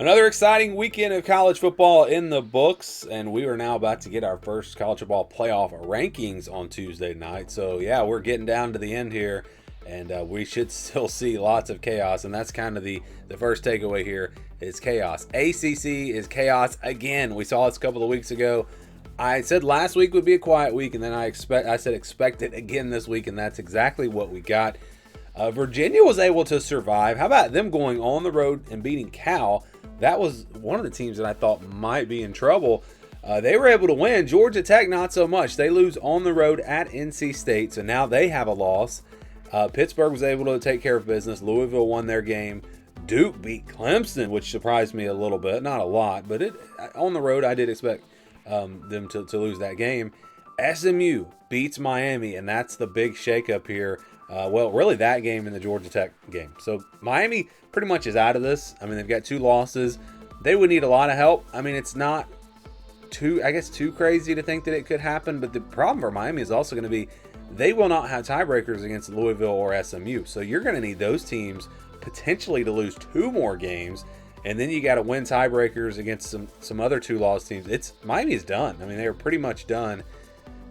Another exciting weekend of college football in the books, and we are now about to get our first college football playoff rankings on Tuesday night. So, yeah, we're getting down to the end here, and we should still see lots of chaos, and that's kind of the first takeaway here is chaos. ACC is chaos again. We saw this a couple of weeks ago. I said last week would be a quiet week, and then I said expect it again this week, and that's exactly what we got. Virginia was able to survive. How about them going on the road and beating Cal? That was one of the teams that I thought might be in trouble. They were able to win. Georgia Tech, not so much. They lose on the road at NC State, so now they have a loss. Pittsburgh was able to take care of business. Louisville won their game. Duke beat Clemson, which surprised me a little bit. Not a lot, but on the road, I did expect them to lose that game. SMU beats Miami, and that's the big shakeup here. Really that game and the Georgia Tech game. So Miami pretty much is out of this. I mean, they've got 2 losses. They would need a lot of help. I mean, it's not too crazy to think that it could happen. But the problem for Miami is also going to be they will not have tiebreakers against Louisville or SMU. So you're going to need those teams potentially to lose 2 more games. And then you got to win tiebreakers against some other 2-loss teams. Miami's done. I mean, they're pretty much done.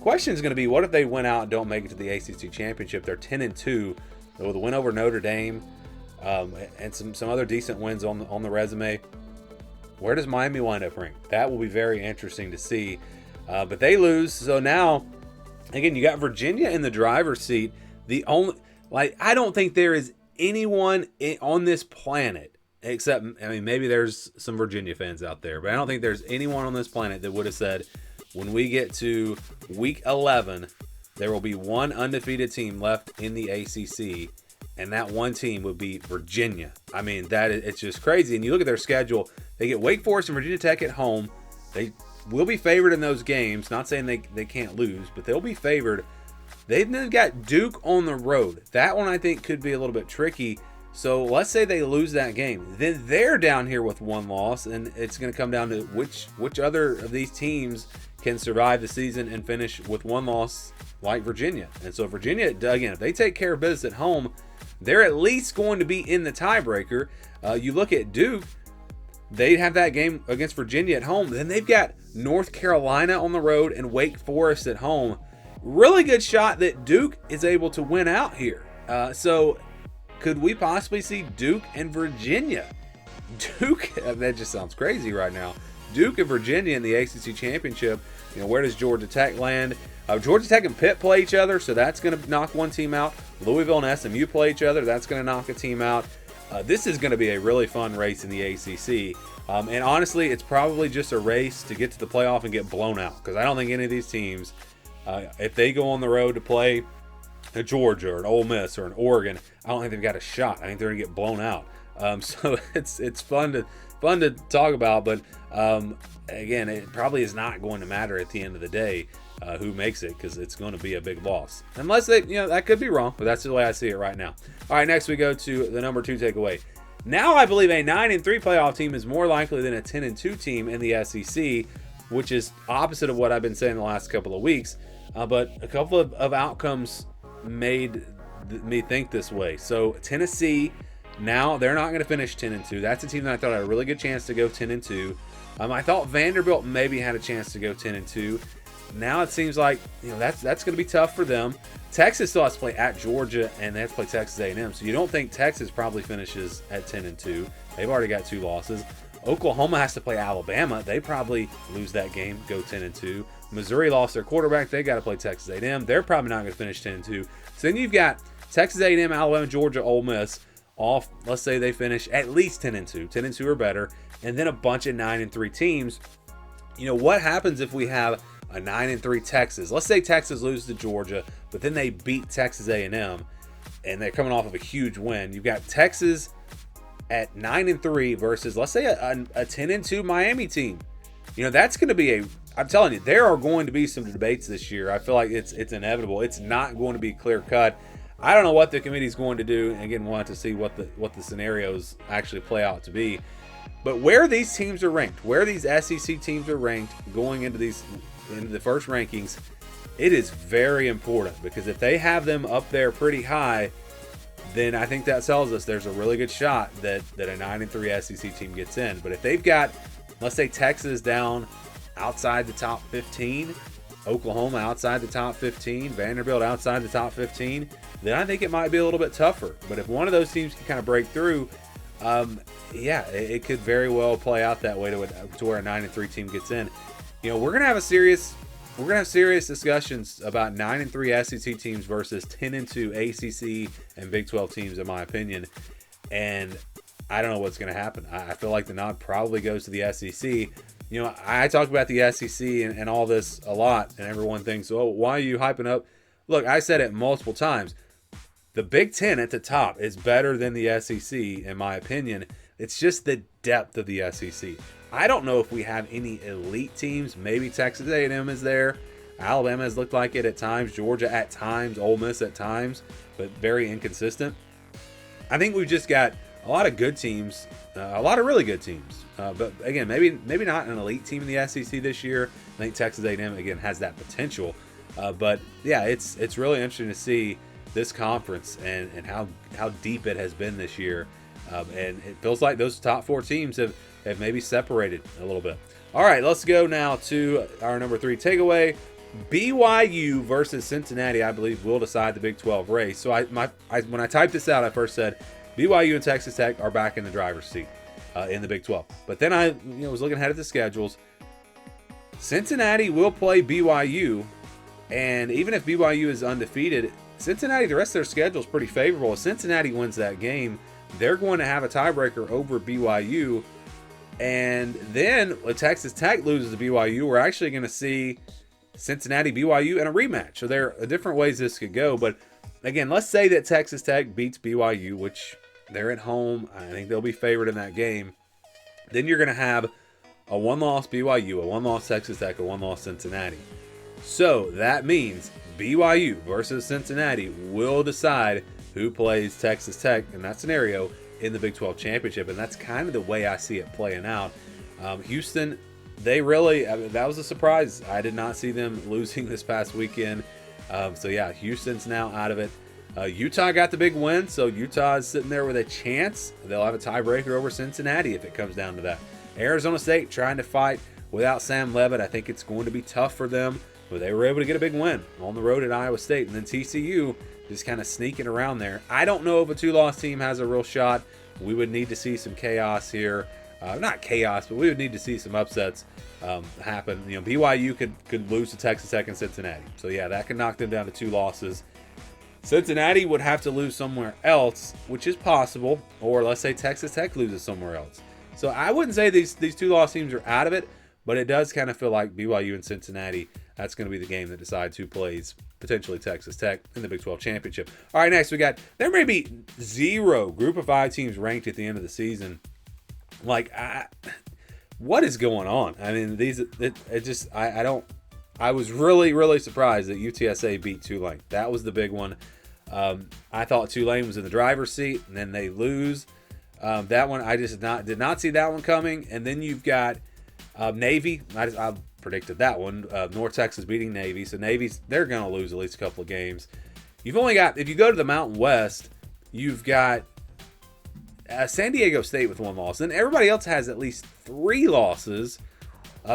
Question is going to be, what if they win out and don't make it to the ACC championship? They're 10-2 with a win over Notre Dame and some other decent wins on the resume. Where does Miami wind up ranked? That will be very interesting to see. But they lose, so now again you got Virginia in the driver's seat. I don't think there is anyone on this planet except, I mean, maybe there's some Virginia fans out there, but I don't think there's anyone on this planet that would have said, when we get to week 11, there will be one undefeated team left in the ACC, and that one team would be Virginia. I mean, it's just crazy. And you look at their schedule, they get Wake Forest and Virginia Tech at home. They will be favored in those games. Not saying they can't lose, but they'll be favored. They've then got Duke on the road. That one I think could be a little bit tricky. So let's say they lose that game. Then they're down here with 1 loss, and it's going to come down to which other of these teams can survive the season and finish with 1 loss like Virginia. And so Virginia, again, if they take care of business at home, they're at least going to be in the tiebreaker. You look at Duke, they have that game against Virginia at home. Then they've got North Carolina on the road and Wake Forest at home. Really good shot that Duke is able to win out here. So could we possibly see Duke and Virginia? That just sounds crazy right now. Duke and Virginia in the ACC championship. Where does Georgia Tech land? Georgia Tech and Pitt play each other, so that's going to knock one team out. Louisville and SMU play each other. That's going to knock a team out. This is going to be a really fun race in the ACC. And honestly, it's probably just a race to get to the playoff and get blown out, because I don't think any of these teams, if they go on the road to play a Georgia or an Ole Miss or an Oregon, I don't think they've got a shot. I think they're going to get blown out. So it's fun to talk about, but again, it probably is not going to matter at the end of the day who makes it, because it's going to be a big loss. Unless they, that could be wrong, but that's the way I see it right now. All right, next we go to the number 2 takeaway. Now I believe a 9-3 playoff team is more likely than a 10-2 team in the SEC, which is opposite of what I've been saying the last couple of weeks. But a couple of outcomes made me think this way. So Tennessee, now they're not going to finish 10-2. That's a team that I thought had a really good chance to go 10-2. I thought Vanderbilt maybe had a chance to go 10-2. Now it seems like that's going to be tough for them. Texas still has to play at Georgia, and they have to play Texas A&M. So you don't think Texas probably finishes at 10-2. They've already got 2 losses. Oklahoma has to play Alabama. They probably lose that game, go 10-2. Missouri lost their quarterback. They got to play Texas A&M. They're probably not going to finish 10-2. So then you've got Texas A&M, Alabama, Georgia, Ole Miss. Off, let's say they finish at least 10-2 or better, and then a bunch of 9-3 teams. What happens if we have a 9-3 Texas? Let's say Texas loses to Georgia, but then they beat Texas A&M, and they're coming off of a huge win. You've got Texas at 9-3 versus, let's say, a 10-2 Miami team. That's going to be I'm telling you, there are going to be some debates this year. I feel like it's inevitable. It's not going to be clear cut. I don't know what the committee's going to do. And again, we'll have to see what the scenarios actually play out to be. But where these teams are ranked, where these SEC teams are ranked going into the first rankings, it is very important, because if they have them up there pretty high, then I think that tells us there's a really good shot that a 9-3 SEC team gets in. But if they've got, let's say, Texas down outside the top 15, Oklahoma outside the top 15, Vanderbilt outside the top 15, then I think it might be a little bit tougher. But if one of those teams can kind of break through, it could very well play out that way to where a 9-3 team gets in. We're gonna have serious discussions about 9-3 SEC teams versus 10-2 ACC and Big 12 teams, in my opinion. And I don't know what's gonna happen. I feel like the nod probably goes to the SEC. I talk about the SEC and all this a lot, and everyone thinks, oh, why are you hyping up? Look, I said it multiple times. The Big Ten at the top is better than the SEC, in my opinion. It's just the depth of the SEC. I don't know if we have any elite teams. Maybe Texas A&M is there. Alabama has looked like it at times. Georgia at times. Ole Miss at times, but very inconsistent. I think we've just got a lot of good teams, a lot of really good teams. But again, maybe not an elite team in the SEC this year. I think Texas A&M again has that potential. But yeah, it's really interesting to see this conference and how deep it has been this year. And it feels like those top 4 teams have maybe separated a little bit. All right, let's go now to our number 3 takeaway. BYU versus Cincinnati, I believe, will decide the Big 12 race. So when I typed this out, I first said BYU and Texas Tech are back in the driver's seat in the Big 12. But then I was looking ahead at the schedules. Cincinnati will play BYU, and even if BYU is undefeated, Cincinnati, the rest of their schedule is pretty favorable. If Cincinnati wins that game, they're going to have a tiebreaker over BYU. And then when Texas Tech loses to BYU, we're actually going to see Cincinnati, BYU in a rematch. So there are different ways this could go. But again, let's say that Texas Tech beats BYU, which they're at home. I think they'll be favored in that game. Then you're going to have a 1-loss BYU, a 1-loss Texas Tech, a 1-loss Cincinnati. So that means BYU versus Cincinnati will decide who plays Texas Tech in that scenario in the Big 12 championship. And that's kind of the way I see it playing out. Houston, that was a surprise. I did not see them losing this past weekend. So yeah, Houston's now out of it. Utah got the big win, so Utah is sitting there with a chance. They'll have a tiebreaker over Cincinnati if it comes down to that. Arizona State trying to fight without Sam Leavitt. I think it's going to be tough for them, but they were able to get a big win on the road at Iowa State. And then TCU just kind of sneaking around there. I don't know if a 2-loss team has a real shot. We would need to see some chaos here. Not chaos, but we would need to see some upsets happen. BYU could lose to Texas Tech and Cincinnati. So yeah, that could knock them down to 2 losses. Cincinnati would have to lose somewhere else, which is possible. Or let's say Texas Tech loses somewhere else. So I wouldn't say these 2-loss teams are out of it, but it does kind of feel like BYU and Cincinnati, that's going to be the game that decides who plays potentially Texas Tech in the Big 12 championship. All right, next there may be 0 Group of 5 teams ranked at the end of the season. What is going on? I mean, I was really, really surprised that UTSA beat Tulane. That was the big one. I thought Tulane was in the driver's seat, and then they lose. That one, I just did not see that one coming. And then you've got Navy. I predicted that one. North Texas beating Navy. So they're going to lose at least a couple of games. You've only got, if you go to the Mountain West, you've got San Diego State with 1 loss. Then everybody else has at least 3 losses.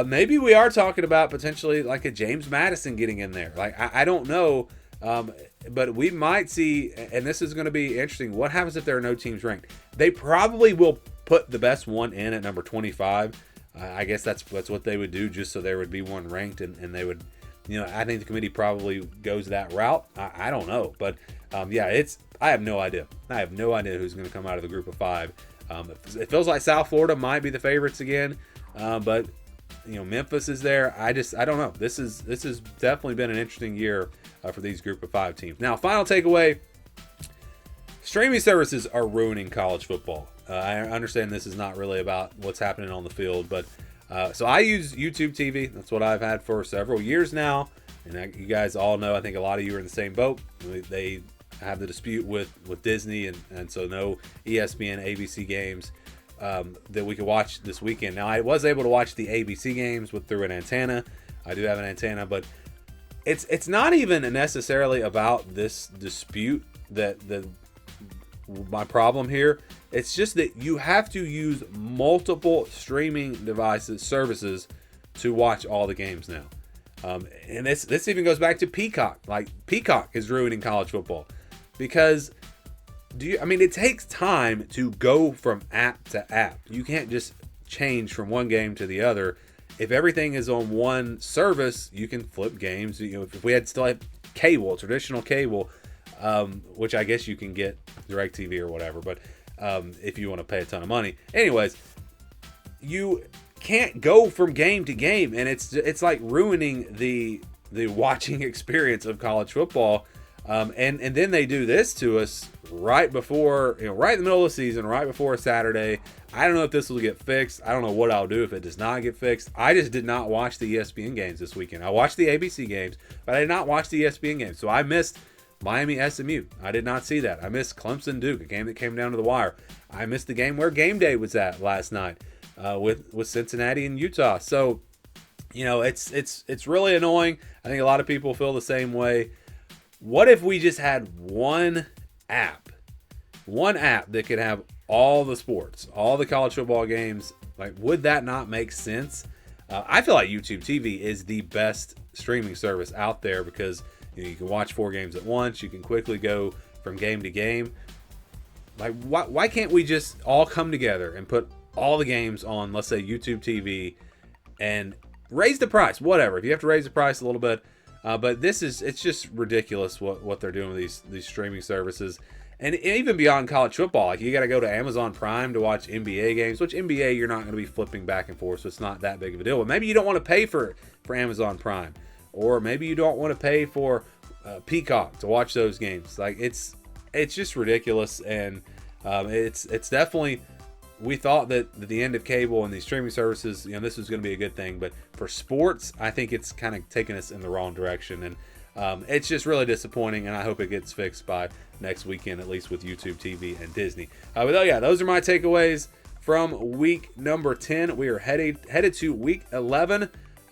Maybe we are talking about potentially like a James Madison getting in there. I don't know. But we might see, and this is going to be interesting, what happens if there are no teams ranked? They probably will put the best one in at number 25. I guess that's what they would do, just so there would be one ranked, and they would, I think the committee probably goes that route. I don't know. But yeah, I have no idea. I have no idea who's going to come out of the Group of 5. It feels like South Florida might be the favorites again, but Memphis is there. I don't know. This has definitely been an interesting year for these Group of 5 teams. Now, final takeaway: streaming services are ruining college football. I understand this is not really about what's happening on the field, but so I use YouTube TV. That's what I've had for several years now, and you guys all know. I think a lot of you are in the same boat. They have the dispute with Disney, and so no ESPN, ABC games that we could watch this weekend. Now, I was able to watch the ABC games through an antenna. I do have an antenna, but it's not even necessarily about this dispute that my problem here. It's just that you have to use multiple streaming devices, services, to watch all the games now. And this even goes back to Peacock. Like, Peacock is ruining college football because it takes time to go from app to app. You can't just change from one game to the other. If everything is on one service, you can flip games. If we still had cable, traditional cable, which I guess you can get DirecTV or whatever, but if you want to pay a ton of money. Anyways, you can't go from game to game, and it's like ruining the watching experience of college football. And then they do this to us right before, right in the middle of the season, right before Saturday. I don't know if this will get fixed. I don't know what I'll do if it does not get fixed. I just did not watch the ESPN games this weekend. I watched the ABC games, but I did not watch the ESPN games. So I missed Miami SMU. I did not see that. I missed Clemson Duke, a game that came down to the wire. I missed the game where game day was at last night with Cincinnati and Utah. So, it's really annoying. I think a lot of people feel the same way. What if we just had one app that could have all the sports, all the college football games? Like, would that not make sense? I feel like YouTube TV is the best streaming service out there because you can watch 4 games at once. You can quickly go from game to game. Like, why can't we just all come together and put all the games on, let's say, YouTube TV and raise the price? Whatever. If you have to raise the price a little bit. But it's just ridiculous what they're doing with these streaming services. And even beyond college football, like, you got to go to Amazon Prime to watch NBA games, which NBA you're not going to be flipping back and forth, so it's not that big of a deal. But maybe you don't want to pay for Amazon Prime, or maybe you don't want to pay for Peacock to watch those games. Like, it's just ridiculous, and it's definitely. We thought that the end of cable and these streaming services, this was going to be a good thing. But for sports, I think it's kind of taken us in the wrong direction. And it's just really disappointing. And I hope it gets fixed by next weekend, at least with YouTube TV and Disney. But those are my takeaways from week number 10. We are headed to week 11.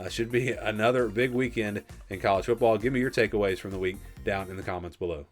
Should be another big weekend in college football. Give me your takeaways from the week down in the comments below.